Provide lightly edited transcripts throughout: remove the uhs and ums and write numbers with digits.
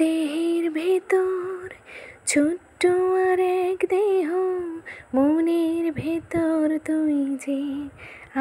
দেহের ভেতর ছোট্ট আর এক দেহ, মনের ভেতর তুই যে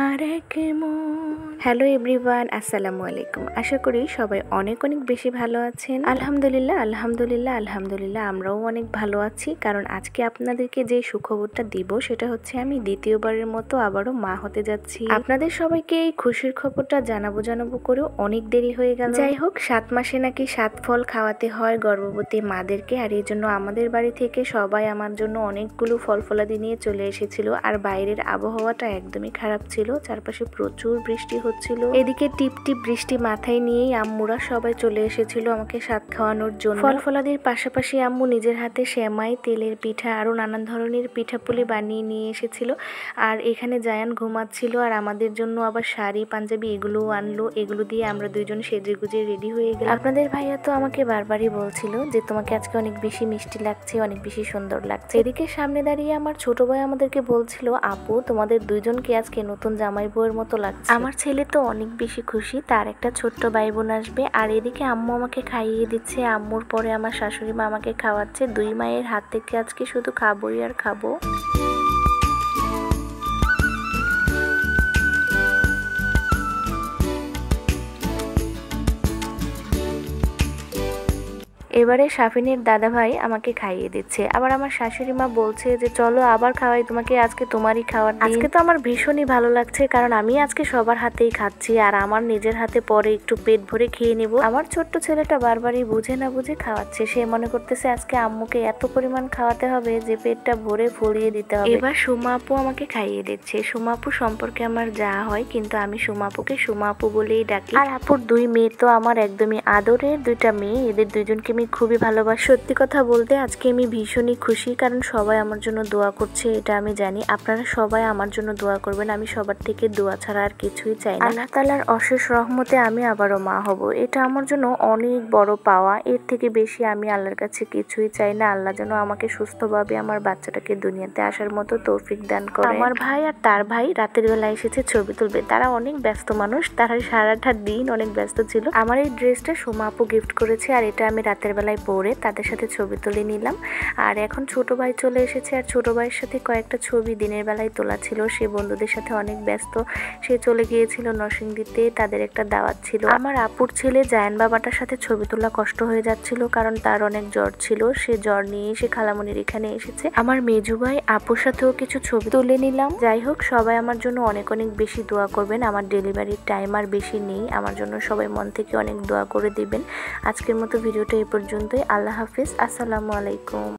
আর এক মন। হ্যালো এভরিওয়ান, আসসালামু আলাইকুম। আশা করি সবাই অনেক অনেক বেশি ভালো আছেন। আলহামদুলিল্লাহ আলহামদুলিল্লাহ আলহামদুলিল্লাহ আমরাও অনেক ভালো আছি। কারণ আজকে আপনাদেরকে যে সুখবরটা দিব সেটা হচ্ছে আমি দ্বিতীয়বারের মতো আবারও মা হতে যাচ্ছি। আপনাদের সবাইকে এই খুশির খবরটা জানাবো করেও অনেক দেরি হয়ে গেল। যাই হোক, 7 মাসে নাকি 7 ফল খাওয়াতে হয় গর্ভবতী মাদেরকে, আর এই জন্য আমাদের বাড়ি থেকে সবাই আমার জন্য অনেকগুলো ফল ফলাদি নিয়ে চলে এসেছিল। আর বাইরের আবহাওয়াটা একদমই খারাপ ছিল, চারপাশে প্রচুর বৃষ্টি হচ্ছিল। এদিকে টিপ টিপ বৃষ্টি মাথায় নিয়েই আম্মুরা সবাই চলে এসেছিল আমাকে স্বাদ খাওয়ানোর জন্য। ফল ফলাদির পাশাপাশি আম্মু নিজের হাতে সেমাই, তেলের পিঠা আরো নানান ধরনের পিঠাপুলি বানিয়ে নিয়ে এসেছিল। আর এখানে জায়ান ঘুমাচ্ছিল, আর আমাদের জন্য আবার শাড়ি পাঞ্জাবি এগুলোও আনলো। এগুলো দিয়ে আমরা দুইজন সেজে গুজে রেডি হয়ে গেলাম। আপনাদের ভাইয়া তো আমাকে বারবারই বলছিল যে তোমাকে আজকে অনেক বেশি মিষ্টি লাগছে, অনেক বেশি সুন্দর লাগছে। এদিকে সামনে দাঁড়িয়ে আমার ছোট ভাই আমাদেরকে বলছিল, আপু তোমাদের দুইজনকে আজকে নতুন জামাই বউয়ের মতো লাগছে। আমার ছেলে তো অনেক বেশি খুশি, তার একটা ছোট্ট ভাই বোন আসবে। আর এদিকে আম্মু আমাকে খাইয়ে দিচ্ছে, আম্মুর পরে আমার শাশুড়ি মা আমাকে খাওয়াচ্ছে। দুই মায়ের হাত থেকে আজকে শুধু খাবোই আর খাবো। এবারে শাফিনের দাদা ভাই আমাকে খাইয়ে দিচ্ছে। আবার আমার শাশুড়ি মা বলছে যে চলো আবার খাওয়াই তোমাকে, আজকে তোমারই খাওয়ার দিন। আজকে তো আমার ভীষণই ভালো লাগছে, কারণ আমি আজকে সবার হাতেই খাচ্ছি, আর আমার নিজের হাতে পরে একটু পেট ভরে খেয়ে নেব। আমার ছোট্ট ছেলেটা বারবারই বুঝে না বুঝে খাওয়াচ্ছে। সে মনে করতেছে আজকে আম্মুকে এত পরিমাণ খাওয়াতে হবে যে পেটটা ভরে ফুলিয়ে দিতে হবে। এবার সুমা আপু আমাকে খাইয়ে দিচ্ছে। সুমা আপু সম্পর্কে আমার যা হয়, কিন্তু আমি সুমা আপুকে সুমা আপু বলেই ডাকি। আর আপুর দুই মেয়ে তো আমার একদমই আদরের দুইটা মেয়ে, এদের দুইজনকে আমি খুবই ভালোবাসি। সত্যি কথা বলতে আজকে আমি ভীষণই খুশি, কারণ সবাই আমার জন্য দোয়া করছে, এটা আমি জানি। আপনারা সবাই আমার জন্য দোয়া করবেন। আমি সবার থেকে দোয়া ছাড়া আর কিছুই চাই না। আল্লাহ তাআলার অশেষ রহমতে আমি আবারও মা হব, এটা আমার জন্য অনেক বড় পাওয়া। এর থেকে বেশি আমি আল্লাহর কাছে কিছুই চাই না। আল্লাহ যেন আমাকে সুস্থভাবে আমার বাচ্চাটাকে দুনিয়াতে আসার মতো তৌফিক দান করে। আমার ভাই আর তার ভাই রাতের বেলা এসেছে ছবি তুলবে। তারা অনেক ব্যস্ত মানুষ, তারা সারাটা দিন অনেক ব্যস্ত ছিল। আমার এই ড্রেসটা সুমা আপু গিফট করেছে, আর এটা আমি রাতের বেলায় পরে তাদের সাথে ছবি তুলে নিলাম। আর এখন ছোট ভাই চলে এসেছে, আর ছোট ভাইয়ের সাথে কয়েকটা ছবি দিনের বেলায় তোলা ছিল। সে বন্ধুদের সাথে অনেক ব্যস্ত, সে চলে গিয়েছিল নরসিংদীতে, তাদের একটা দাওয়াত ছিল। আমার আপুর ছেলে জায়ান বাবাটার সাথে ছবি তোলা কষ্ট হয়ে যাচ্ছিল, কারণ তার অনেক জ্বর ছিল। সে জ্বর নিয়ে সে খালামনির এখানে এসেছে। আমার মেজু ভাই আপুর সাথেও কিছু ছবি তুলে নিলাম। যাই হোক, সবাই আমার জন্য অনেক অনেক বেশি দোয়া করবেন। আমার ডেলিভারির টাইম আর বেশি নেই, আমার জন্য সবাই মন থেকে অনেক দোয়া করে দিবেন। আজকের মতো ভিডিওটা এই পর্যন্তই। আল্লাহ হাফিজ, আসসালামু আলাইকুম।